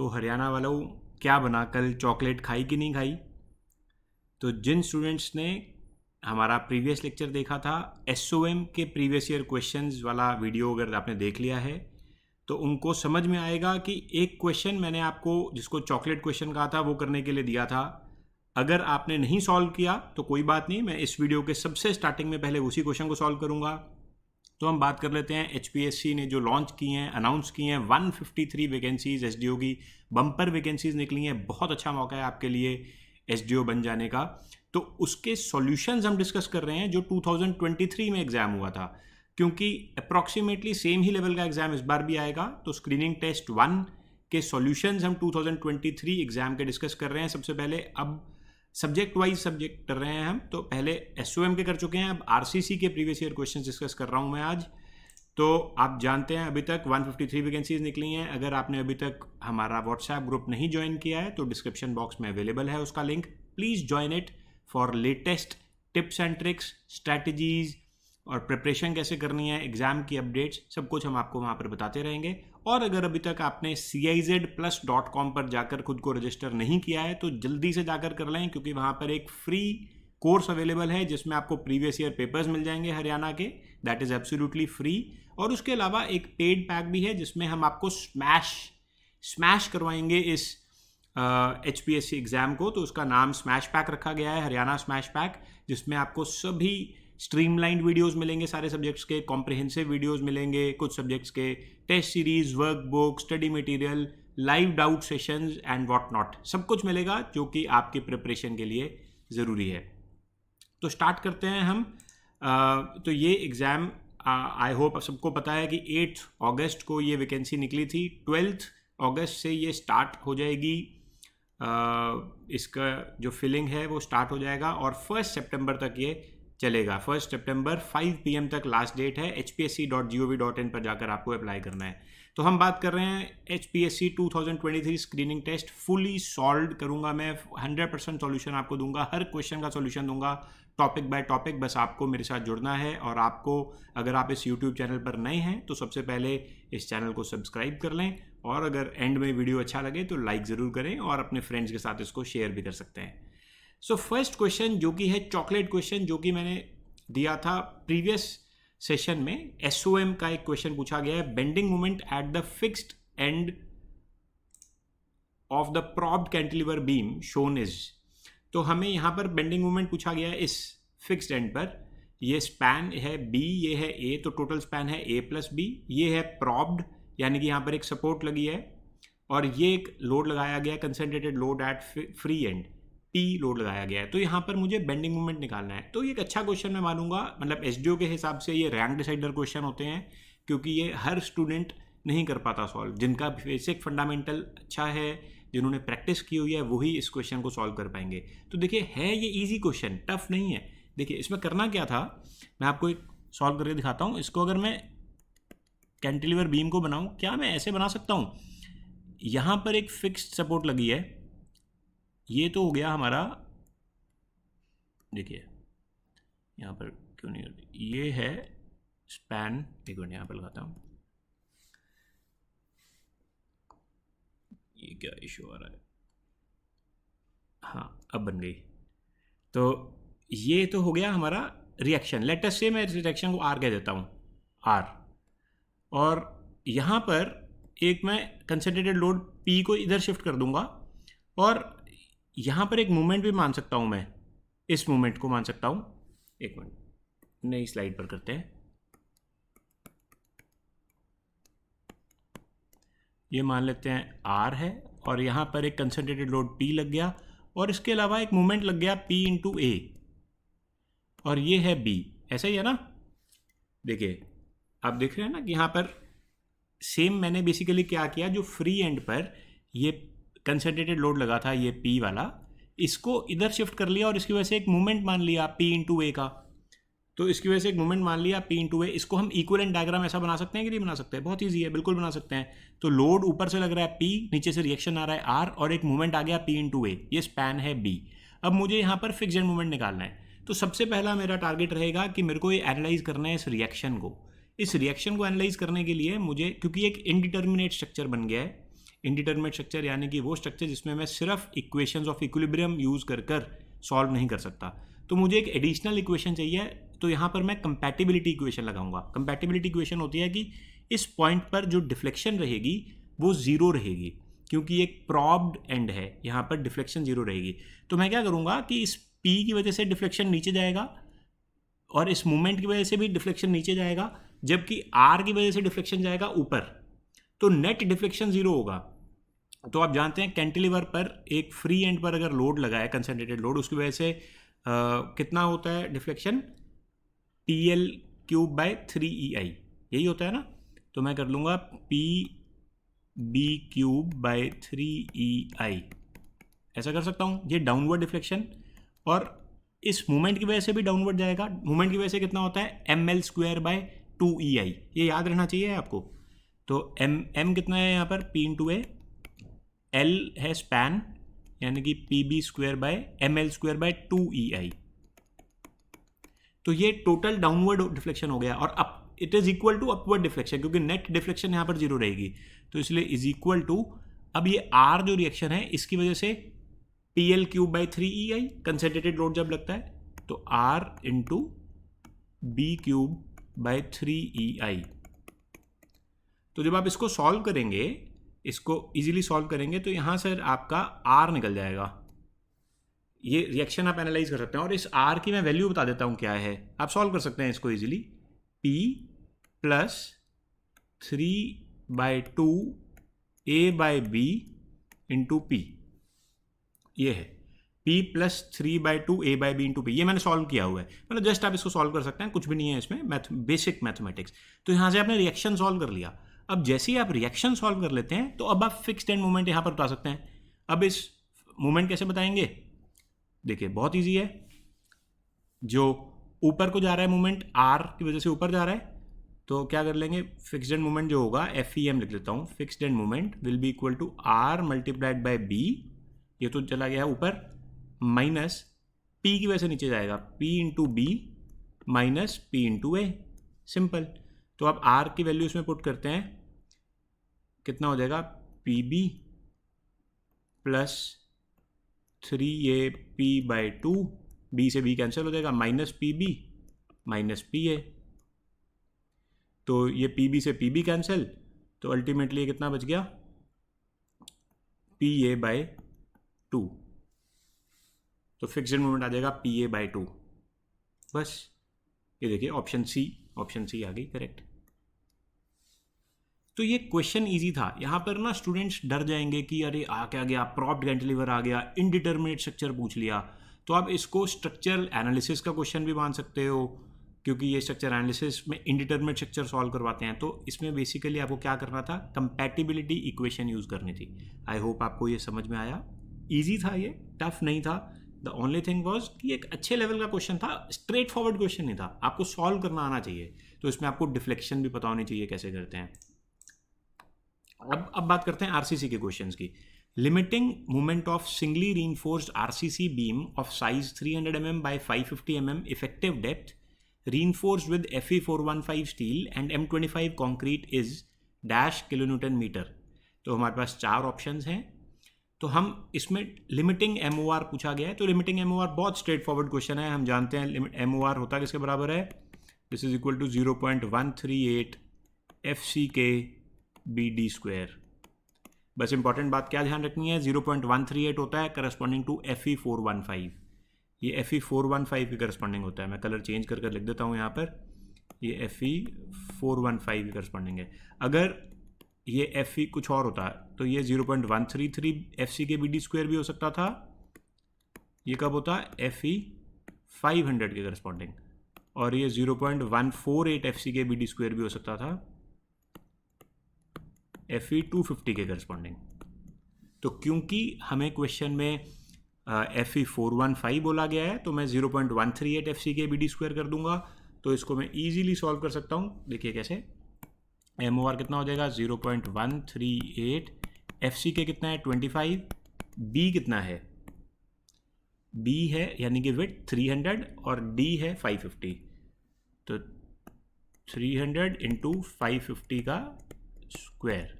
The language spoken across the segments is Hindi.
तो हरियाणा वालों क्या बना, कल चॉकलेट खाई कि नहीं खाई? तो जिन स्टूडेंट्स ने हमारा प्रीवियस लेक्चर देखा था, एसओएम के प्रीवियस ईयर क्वेश्चंस वाला वीडियो अगर आपने देख लिया है तो उनको समझ में आएगा कि एक क्वेश्चन मैंने आपको जिसको चॉकलेट क्वेश्चन कहा था वो करने के लिए दिया था। अगर आपने नहीं सॉल्व किया तो कोई बात नहीं, मैं इस वीडियो के सबसे स्टार्टिंग में पहले उसी क्वेश्चन को सॉल्व करूंगा। तो हम बात कर लेते हैं एचपीएससी ने जो लॉन्च की हैं, अनाउंस की हैं 153 वैकेंसीज एसडीओ की बम्पर वैकेंसीज निकली हैं। बहुत अच्छा मौका है आपके लिए एसडीओ बन जाने का। तो उसके सॉल्यूशंस हम डिस्कस कर रहे हैं जो 2023 में एग्जाम हुआ था, क्योंकि अप्रॉक्सीमेटली सेम ही लेवल का एग्जाम इस बार भी आएगा। तो स्क्रीनिंग टेस्ट 1 के सॉल्यूशंस हम 2023 एग्जाम के डिस्कस कर रहे हैं सबसे पहले। अब सब्जेक्ट वाइज सब्जेक्ट कर रहे हैं हम, तो पहले एसओएम के कर चुके हैं, अब आरसीसी के प्रीवियस ईयर क्वेश्चन डिस्कस कर रहा हूं मैं आज। तो आप जानते हैं अभी तक 153 वैकेंसीज निकली हैं। अगर आपने अभी तक हमारा व्हाट्सएप ग्रुप नहीं ज्वाइन किया है तो डिस्क्रिप्शन बॉक्स में अवेलेबल है उसका link, please join it for latest tips and tricks, strategies और प्रिपरेशन कैसे करनी है, एग्जाम की अपडेट्स, सब कुछ हम आपको वहाँ पर बताते रहेंगे। और अगर अभी तक आपने CIZplus.com पर जाकर खुद को रजिस्टर नहीं किया है तो जल्दी से जाकर कर लें, क्योंकि वहाँ पर एक फ्री कोर्स अवेलेबल है जिसमें आपको प्रीवियस ईयर पेपर्स मिल जाएंगे हरियाणा के, दैट इज़ एब्सोल्युटली फ्री। और उसके अलावा एक पेड पैक भी है जिसमें हम आपको स्मैश करवाएंगे इस HPSC एग्ज़ाम को। तो उसका नाम स्मैश पैक रखा गया है, हरियाणा स्मैश पैक, जिसमें आपको सभी स्ट्रीमलाइंड वीडियोस मिलेंगे, सारे सब्जेक्ट्स के कॉम्प्रिहेंसिव वीडियोस मिलेंगे, कुछ सब्जेक्ट्स के test series, workbook, study material, live doubt sessions and what not, सब कुछ मिलेगा जो कि आपकी प्रिपरेशन के लिए ज़रूरी है। तो स्टार्ट करते हैं हम। तो ये एग्ज़ाम आई होप सबको पता है कि 8 अगस्त को ये वैकेंसी निकली थी, 12 अगस्त से ये स्टार्ट हो जाएगी। इसका जो फिलिंग है वो स्टार्ट हो जाएगा और 1 सितंबर तक ये चलेगा। 1 सितंबर 5 PM तक लास्ट डेट है। hpsc.gov.in पर जाकर आपको अप्लाई करना है। तो हम बात कर रहे हैं HPSC 2023 screening test fully solve करूंगा मैं, 100% सॉल्यूशन आपको दूंगा, हर क्वेश्चन का सॉल्यूशन दूंगा टॉपिक बाय टॉपिक। बस आपको मेरे साथ जुड़ना है। और आपको अगर आप इस यूट्यूब चैनल पर नए हैं तो सबसे पहले इस चैनल को सब्सक्राइब कर लें, और अगर एंड में वीडियो अच्छा लगे तो लाइक ज़रूर करें और अपने फ्रेंड्स के साथ इसको शेयर भी कर सकते हैं। सो फर्स्ट क्वेश्चन जो कि है चॉकलेट क्वेश्चन, जो कि मैंने दिया था प्रीवियस सेशन में, एसओएम का एक क्वेश्चन पूछा गया है, bending moment at the fixed end of the propped cantilever beam shown is. तो हमें यहाँ पर बेंडिंग मोमेंट पूछा गया है इस फिक्स्ड एंड पर। ये स्पैन है B, ये है A, तो टोटल स्पैन है A+B। ये है प्रॉप्ड, यानी कि यहाँ पर एक सपोर्ट लगी है, और ये एक लोड लगाया गया, concentrated load at free and, P load लगाया गया है। तो यहाँ पर मुझे बेंडिंग मोमेंट निकालना है। तो ये एक अच्छा क्वेश्चन मैं मानूंगा, मतलब एसडीओ के हिसाब से ये रैंक डिसाइडर क्वेश्चन होते हैं, क्योंकि ये हर स्टूडेंट नहीं कर पाता सॉल्व। जिनका बेसिक फंडामेंटल अच्छा है, जिन्होंने प्रैक्टिस की हुई है, वही इस क्वेश्चन को सॉल्व कर पाएंगे। तो देखिए, है ये ईजी क्वेश्चन, टफ नहीं है। देखिए इसमें करना क्या था, मैं आपको एक सॉल्व करके दिखाता हूँ। इसको अगर मैं कैंटिलीवर बीम को बनाऊँ, क्या मैं ऐसे बना सकता हूँ, यहाँ पर एक फिक्स्ड सपोर्ट लगी है, ये तो हो गया हमारा, देखिए यहाँ पर क्यों नहीं होती, ये है स्पैन, एक मिनट यहाँ पर लगाता हूँ, ये क्या इशू आ रहा है, हाँ अब बन गई। तो ये तो हो गया हमारा रिएक्शन, लेट अस से मैं इस रिएक्शन को R कह देता हूँ, R। और यहाँ पर एक मैं कंसंट्रेटेड लोड P को इधर शिफ्ट कर दूंगा, और यहाँ पर एक मूवमेंट भी मान सकता हूँ मैं, इस मूवमेंट को मान सकता हूँ। एक मिनट, नई स्लाइड पर करते हैं। ये मान लेते हैं R है, और यहाँ पर एक कंसंट्रेटेड लोड P लग गया, और इसके अलावा एक मूवमेंट लग गया P × A, और ये है B, ऐसा ही है ना। देखिए आप देख रहे हैं ना कि यहाँ पर सेम मैंने बेसिकली क्या किया, जो फ्री एंड पर ये कंसंट्रेटेड लोड लगा था, ये P वाला, इसको इधर शिफ्ट कर लिया, और इसकी वजह से एक मूवमेंट मान लिया P × A का। तो इसकी वजह से एक मूवमेंट मान लिया P × A। इसको हम इक्विवेलेंट डायग्राम ऐसा बना सकते हैं कि नहीं बना सकते? बहुत ईजी है, बिल्कुल बना सकते हैं। तो लोड ऊपर से लग रहा है P, नीचे से रिएक्शन आ रहा है R, और एक मूवमेंट आ गया P × A, ये स्पैन है B। अब मुझे यहाँ पर फिक्स्ड एंड मूवमेंट निकालना है। तो सबसे पहला मेरा टारगेट रहेगा कि मेरे को ये एनालाइज करना है इस रिएक्शन को। इस रिएक्शन को एनालाइज करने के लिए मुझे, क्योंकि एक इनडिटर्मिनेट स्ट्रक्चर बन गया है, इंडिटरमिनेट स्ट्रक्चर यानी कि वो स्ट्रक्चर जिसमें मैं सिर्फ इक्वेशंस ऑफ इक्विलिब्रियम यूज़ कर कर सॉल्व नहीं कर सकता। तो मुझे एक एडिशनल इक्वेशन चाहिए, तो यहाँ पर मैं कंपैटिबिलिटी इक्वेशन लगाऊंगा। कंपैटिबिलिटी इक्वेशन होती है कि इस पॉइंट पर जो डिफ्लेक्शन रहेगी वो ज़ीरो रहेगी, क्योंकि एक प्रॉब्ड एंड है, यहाँ पर डिफ्लेक्शन ज़ीरो रहेगी। तो मैं क्या करूँगा कि इस P की वजह से डिफ्लेक्शन नीचे जाएगा और इस मूवमेंट की वजह से भी डिफ्लेक्शन नीचे जाएगा, जबकि R की वजह से डिफ्लेक्शन जाएगा ऊपर, तो नेट डिफ्लेक्शन ज़ीरो होगा। तो आप जानते हैं कैंटिलीवर पर एक फ्री एंड पर अगर लोड लगा है, कंसनट्रेटेड लोड, उसकी वजह से कितना होता है डिफ्लेक्शन, PL³/3EI, यही होता है ना। तो मैं कर लूँगा PB³/3EI, ऐसा कर सकता हूँ। ये डाउनवर्ड डिफ्लेक्शन, और इस मूवमेंट की वजह से भी डाउनवर्ड जाएगा। मूवमेंट की वजह से कितना होता है, ML²/2EI, ये याद रहना चाहिए आपको। तो M कितना है यहाँ पर, P×A, L है स्पैन यानी कि PB²/ML²/2EI। तो ये टोटल डाउनवर्ड डिफ्लेक्शन हो गया, और up it is equal to upward deflection, क्योंकि नेट डिफ्लेक्शन यहाँ पर जीरो रहेगी, तो इसलिए इज इक्वल टू, अब ये R जो रिएक्शन है इसकी वजह से PL³/3EI, कंसनट्रेटेड लोड जब लगता है, तो R × B³/3EI। तो जब आप इसको सॉल्व करेंगे, इसको इजीली सॉल्व करेंगे, तो यहाँ सर आपका R निकल जाएगा। ये रिएक्शन आप एनालाइज कर सकते हैं, और इस R की मैं वैल्यू बता देता हूँ क्या है, आप सॉल्व कर सकते हैं इसको इजीली। P+3/2A/B × P, ये है P+3/2A/B × P, ये मैंने सॉल्व किया हुआ है, मतलब जस्ट आप इसको सॉल्व कर सकते हैं, कुछ भी नहीं है इसमें, बेसिक मैथमेटिक्स। तो यहाँ से आपने रिएक्शन सॉल्व कर लिया। अब जैसे ही आप रिएक्शन सॉल्व कर लेते हैं, तो अब आप फिक्स्ड एंड मोमेंट यहाँ पर बता सकते हैं। अब इस मोमेंट कैसे बताएंगे, देखिए बहुत इजी है। जो ऊपर को जा रहा है मूवमेंट, R की वजह से ऊपर जा रहा है, तो क्या कर लेंगे, फिक्स्ड एंड मोमेंट जो होगा, FEM लिख लेता हूँ, fixed end moment will be equal to R×B, ये तो चला गया ऊपर, माइनस P की वजह से नीचे जाएगा, P×B माइनस P×A, सिंपल। तो अब R की वैल्यू इसमें पुट करते हैं, कितना हो जाएगा, PB+3AP/2, B से B कैंसिल हो जाएगा, माइनस PB माइनस PA, तो ये PB से PB कैंसिल, तो अल्टीमेटली कितना बच गया, PA/2, तो फिक्स्ड मोमेंट आ जाएगा PA/2। बस ये देखिए ऑप्शन सी आ गई करेक्ट। तो ये क्वेश्चन इजी था। यहाँ पर ना स्टूडेंट्स डर जाएंगे कि अरे आ क्या गया, प्रॉप्ड कैंटिलीवर आ गया, इनडिटरमिनेट स्ट्रक्चर पूछ लिया। तो आप इसको स्ट्रक्चरल एनालिसिस का क्वेश्चन भी मान सकते हो, क्योंकि ये स्ट्रक्चर एनालिसिस में इनडिटरमिनेट स्ट्रक्चर सॉल्व करवाते हैं। तो इसमें बेसिकली आपको क्या करना था, कंपैटिबिलिटी इक्वेशन यूज़ करनी थी। आई होप आपको ये समझ में आया। ईजी था ये, टफ नहीं था। द ओनली थिंग वॉज कि एक अच्छे लेवल का क्वेश्चन था, स्ट्रेट फॉरवर्ड क्वेश्चन नहीं था, आपको सॉल्व करना आना चाहिए। तो इसमें आपको डिफ्लेक्शन भी पता होनी चाहिए कैसे करते हैं। अब बात करते हैं आरसीसी के क्वेश्चंस की। Limiting movement of singly reinforced RCC beam of size 300 mm by 550 mm effective depth reinforced with Fe415 steel and M25 concrete is dash kilonewton metre. तो हमारे पास 4 ऑप्शंस हैं। तो हम इसमें लिमिटिंग MOR पूछा गया है। तो लिमिटिंग MOR बहुत स्ट्रेट फॉरवर्ड क्वेश्चन है। हम जानते हैं MOR होता है किसके बराबर है, this is equal to 0.138 FCK/BD²। बस इंपॉर्टेंट बात क्या ध्यान रखनी है, 0.138 होता है करस्पॉन्डिंग टू Fe415। ये Fe415 के करस्पॉन्डिंग होता है। मैं कलर चेंज कर लिख देता हूँ यहाँ पर, ये Fe415 के करस्पॉन्डिंग है। अगर ये Fe कुछ और होता है तो ये 0.133 FCK/BD² भी हो सकता था। ये कब होता है, Fe500 के करस्पॉन्डिंग। और ये 0.148 FCK/BD² भी हो सकता था Fe250 के करस्पॉन्डिंग। तो क्योंकि हमें क्वेश्चन में Fe415 बोला गया है, तो मैं 0.138 FCK/BD² कर दूंगा। तो इसको मैं इजीली सॉल्व कर सकता हूँ। देखिए कैसे, MOR कितना हो जाएगा, 0.138, FCK कितना है 25, B कितना है, B है यानी कि विड्थ 300 और D है 550। तो 300 × 550 का स्क्वायर,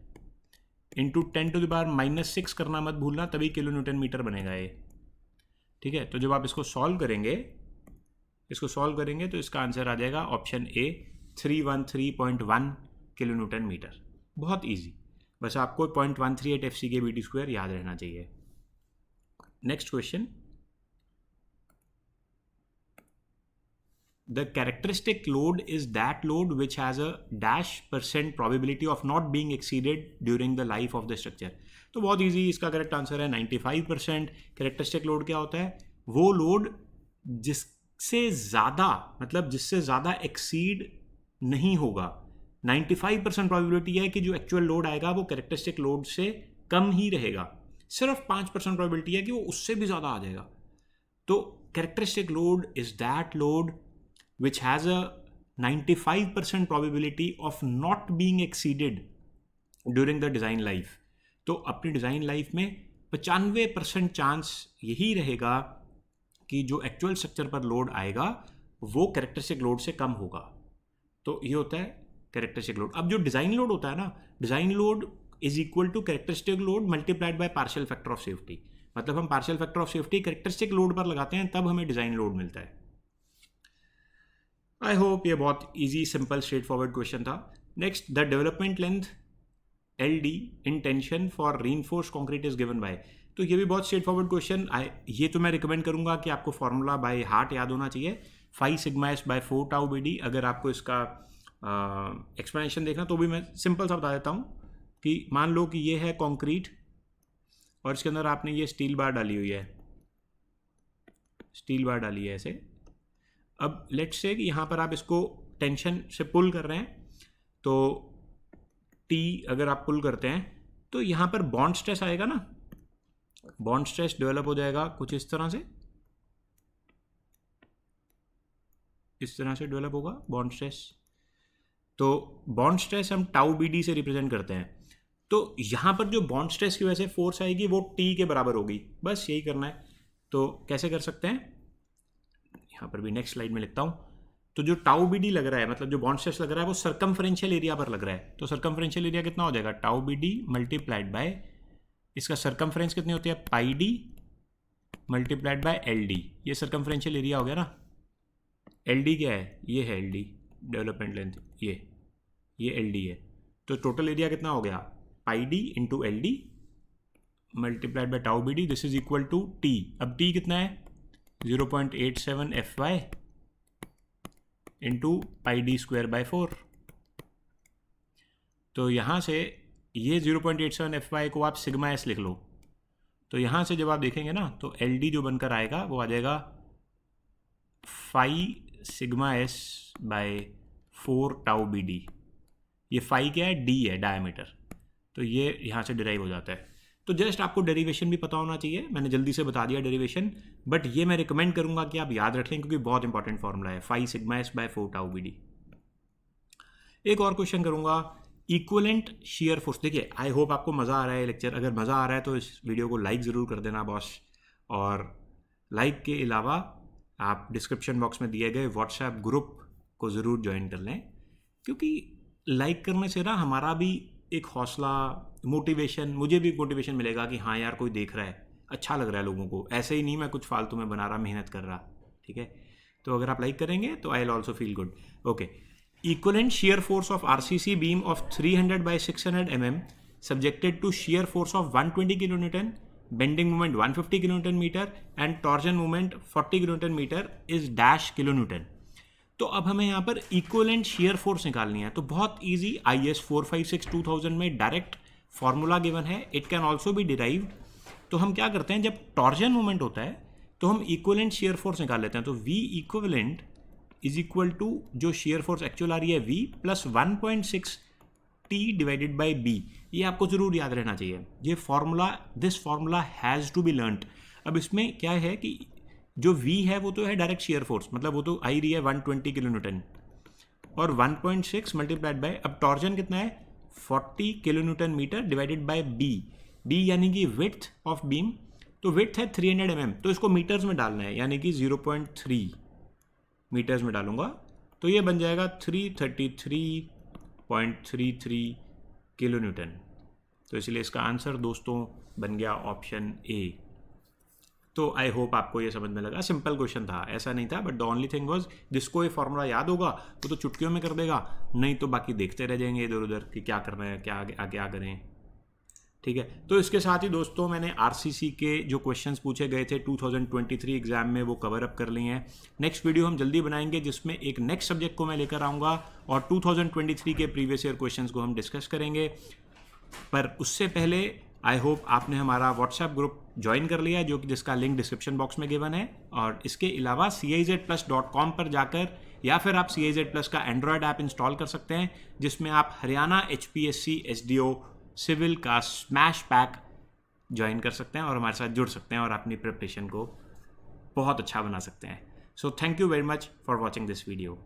इंटू 10⁻⁻6 करना मत भूलना, तभी किलो न्यूटन मीटर बनेगा ये। ठीक है, तो जब आप इसको सॉल्व करेंगे तो इसका आंसर आ जाएगा option A 313.1 kilo newton metre. बहुत ईजी, बस आपको 0.138 FCK/m² याद रहना चाहिए। Next question, the characteristic load is that load which has a %% probability of not being exceeded during the life of the structure। तो बहुत इजी, इसका करेक्ट आंसर है 95%। कैरेक्टरिस्टिक लोड क्या होता है? वो लोड जिससे ज़्यादा, मतलब जिससे ज़्यादा एक्सीड नहीं होगा। 95% प्रोबेबिलिटी है कि जो एक्चुअल लोड आएगा वो कैरेक्टरिस्टिक लोड से कम ही रहेगा। सिर्फ 5% प्रोबेबिलिटी है कि वो उससे भी ज़्यादा आ जाएगा। तो characteristic load is that load which has a 95% probability of not being exceeded during the design life। तो अपनी डिज़ाइन लाइफ में 95% चांस यही रहेगा कि जो एक्चुअल स्ट्रक्चर पर लोड आएगा वो कैरेक्टरिस्टिक लोड से कम होगा। तो ये होता है कैरेक्टरिस्टिक लोड। अब जो डिज़ाइन लोड होता है ना, design load is equal to characteristic load multiplied by partial factor of safety. मतलब हम partial factor of safety characteristic load पर लगाते हैं, तब हमें डिज़ाइन लोड मिलता है। आई होप ये बहुत easy, simple, straightforward question था। Next, the development length LD in tension for reinforced concrete is given by. तो ये भी बहुत स्ट्रेट फॉरवर्ड क्वेश्चन। ये तो मैं रिकमेंड करूंगा कि आपको फॉर्मूला बाय हार्ट याद होना चाहिए, 5 sigma S by 4 tau BD। अगर आपको इसका एक्सप्लेनेशन देखना तो भी मैं सिंपल सा बता देता हूँ कि मान लो कि ये है कंक्रीट और इसके अंदर आपने ये स्टील बार डाली हुई है, स्टील बार डाली है ऐसे। अब लेट्स से कि यहाँ पर आप इसको टेंशन से पुल कर रहे हैं, तो T अगर आप पुल करते हैं तो यहाँ पर बॉन्ड स्ट्रेस आएगा ना, बॉन्ड स्ट्रेस डेवलप हो जाएगा कुछ इस तरह से, इस तरह से डेवलप होगा बॉन्ड स्ट्रेस। तो बॉन्ड स्ट्रेस हम टाउ BD से रिप्रेजेंट करते हैं। तो यहाँ पर जो बॉन्ड स्ट्रेस की वजह से फोर्स आएगी वो T के बराबर होगी, बस यही करना है। तो कैसे कर सकते हैं, यहाँ पर भी नेक्स्ट स्लाइड में लिखता हूँ। तो जो टाउ BD लग रहा है, मतलब जो बॉन्ड स्ट्रेस लग रहा है, वो सर्कमफ्रेंशियल एरिया पर लग रहा है। तो सर्कमफ्रेंशियल एरिया कितना हो जाएगा, टाउ BD मल्टीप्लाइड बाय इसका सर्कमफ्रेंस कितनी होती है, pi D multiplied by LD। ये सर्कमफ्रेंशियल एरिया हो गया ना। LD क्या है, ये है LD डेवलपमेंट लेंथ, ये LD है। तो टोटल एरिया कितना हो गया, pi D into LD multiplied by tau BD, this is equal to T। अब T कितना है, 0.87 FY इंटू पाई D स्क्वायर बाय 4। तो यहाँ से ये 0.87 FY को आप सिग्मा S लिख लो। तो यहाँ से जब आप देखेंगे ना तो LD जो बनकर आएगा वो आ जाएगा 5 sigma S by 4 tau BD। ये 5 क्या है, D है डायमीटर। तो ये यहाँ से डिराइव हो जाता है। तो जस्ट आपको डेरिवेशन भी पता होना चाहिए, मैंने जल्दी से बता दिया डेरिवेशन, बट ये मैं रिकमेंड करूंगा कि आप याद रखें क्योंकि बहुत इंपॉर्टेंट फॉर्मूला है, 5 sigma S by 4 tau BD। एक और क्वेश्चन करूंगा, इक्विवेलेंट शियर फोर्स। देखिए आई होप आपको मज़ा आ रहा है लेक्चर, अगर मज़ा आ रहा है तो इस वीडियो को लाइक ज़रूर कर देना बॉस। और लाइक के अलावा आप डिस्क्रिप्शन बॉक्स में दिए गए व्हाट्सएप ग्रुप को ज़रूर ज्वाइन कर लें, क्योंकि लाइक करने से ना हमारा भी एक हौसला, मोटिवेशन, मुझे भी मोटिवेशन मिलेगा कि हाँ यार कोई देख रहा है, अच्छा लग रहा है लोगों को, ऐसे ही नहीं मैं कुछ फालतू में बना रहा, मेहनत कर रहा। ठीक है, तो अगर आप लाइक करेंगे तो I will also feel good. Okay, equivalent shear force of RCC beam of 300 by 600 mm subjected to shear force of 120 kN, bending moment 150 kN and torsion moment 40 kN is dash kN। तो अब हमें यहाँ पर इक्विवेलेंट शियर फोर्स निकालनी है। तो बहुत इजी, IS 456-2000 में डायरेक्ट फॉर्मूला गिवन है, it can also be derived. तो हम क्या करते हैं, जब टॉर्जन मोमेंट होता है तो हम इक्विवेलेंट शियर फोर्स निकाल लेते हैं। तो V equivalent is equal to जो शियर फोर्स एक्चुअल आ रही है V plus 1.6 T divided by B। ये आपको जरूर याद रहना चाहिए, ये formula, this formula has to be learned. अब इसमें क्या है कि जो V है वो तो है डायरेक्ट शियर फोर्स, मतलब वो तो आ रही है 120 kN और 1.6 मल्टीप्लाइड बाय, अब टॉर्जन कितना है 40 kN डिवाइडेड बाय B यानी कि विड्थ ऑफ बीम। तो विड्थ है 300 mm, तो इसको मीटर्स में डालना है, यानी कि 0.3 मीटर्स में डालूंगा तो ये बन जाएगा 333.33 kN। तो इसलिए इसका आंसर दोस्तों बन गया ऑप्शन ए। तो आई होप आपको ये समझ में लगा, सिंपल क्वेश्चन था, ऐसा नहीं था, but the only thing was जिसको ये फॉर्मूला याद होगा वो तो चुटकियों में कर देगा, नहीं तो बाकी देखते रह जाएंगे इधर उधर कि क्या कर रहे हैं, क्या करें। ठीक है, तो इसके साथ ही दोस्तों मैंने आरसीसी के जो क्वेश्चंस पूछे गए थे 2023 एग्जाम में वो कवर अप कर लिए हैं। नेक्स्ट वीडियो हम जल्दी बनाएंगे जिसमें एक नेक्स्ट सब्जेक्ट को मैं लेकर आऊँगा और 2023 के प्रीवियस ईयर क्वेश्चंस को हम डिस्कस करेंगे। पर उससे पहले आई होप आपने हमारा व्हाट्सएप ग्रुप ज्वाइन कर लिया, जो कि जिसका लिंक डिस्क्रिप्शन बॉक्स में गिवन है। और इसके अलावा CIZplus.com पर जाकर या फिर आप CIZ Plus का एंड्रॉयड ऐप इंस्टॉल कर सकते हैं, जिसमें आप हरियाणा HPSC SDO सिविल का स्मैश पैक ज्वाइन कर सकते हैं और हमारे साथ जुड़ सकते हैं और अपनी प्रिपरेशन को बहुत अच्छा बना सकते हैं। So thank you very much for watching this video.